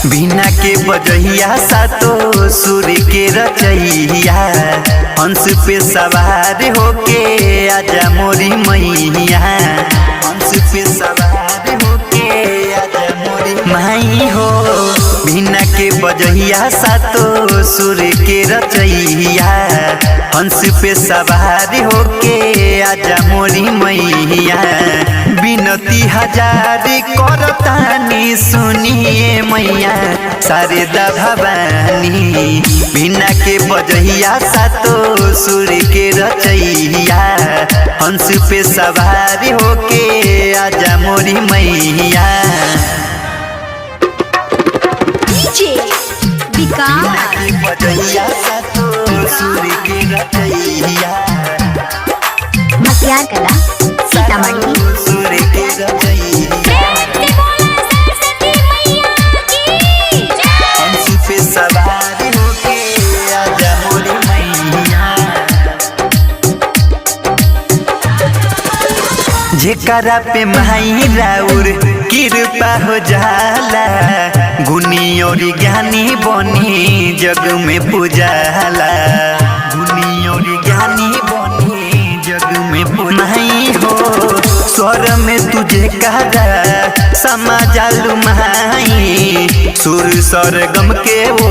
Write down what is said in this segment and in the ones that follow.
बिना के बजहिया सातो सुर के रचैया, हंस पे सवार होके आजा मोरी मैया, हंस पे सवार होके आजा मोरी माई हो। बिना के बजहिया सातो सुर के रचैया, हंस पे सवार होके आजा मोरी मैया। बिनती हजार करतानी सुनिए मैया शारदा भवानी, बिना के बजहिया सातो सुर के रचैया, हंस पे सवार होके आजा मोरी मैया। बिना के बजहिया सातो सुर के रचैया, मसियार कला सीतामढ़ी सुर के रचैया, हंस पे सवार होके आजा मोरी मैया। जेकरा पे माई राउर कृपा हो जाला, गुनी और ज्ञानी बनी जग में पूजाला, गुनी और ज्ञानी बनी जग में माई हो। स्वर में तुझे कहा समा जालू माई, सुर सरगम के वो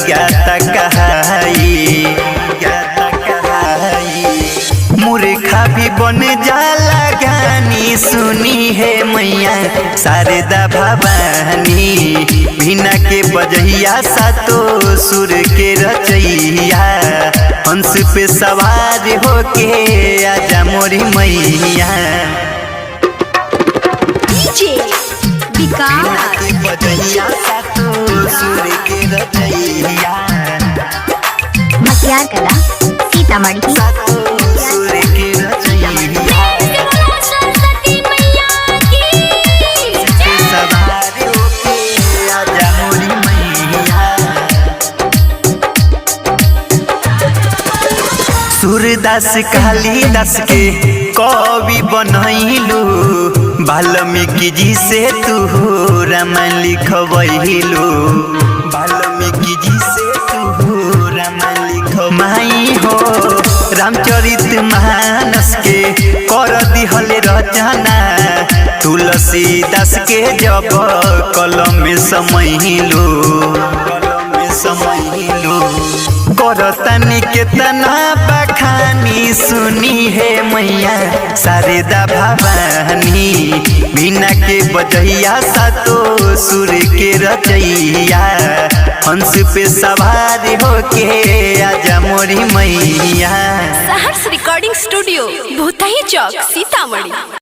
ज्ञाता कहाई, ज्ञाता कहाई। मूर्खा भी बन जाला ज्ञानी सुनी है मैया शारदा भवानी, बिना के बजहिया सातो सुर के रचैया, हंस पे सवार होके आजा मोरी मैया। बिना के बजहिया सातो सुर के रचैया, मसियार कला सीतामढ़ी सुर के रचैया, सवार होके आजा मोरी मैया। सूरदास कालिदास के कवि बनैलू, वाल्मीकि जी से तू रामायण लिखबैलू, वाल्मीकि जी से तू रामायण लिख माई हो। रामचरित मानस के कर दिहले रचना, तुलसीदास के जब कलम में समैलू, कलम में समैलू। करतनी केतना बखानी सुनी है मैया शारदा भवानी, बिना के बजहिया सातो सुर के रचैया, हंस पे सवार होके आजा मोरी मैया। सहर्ष रिकॉर्डिंग स्टूडियो भूतही चौक सीतामढ़ी।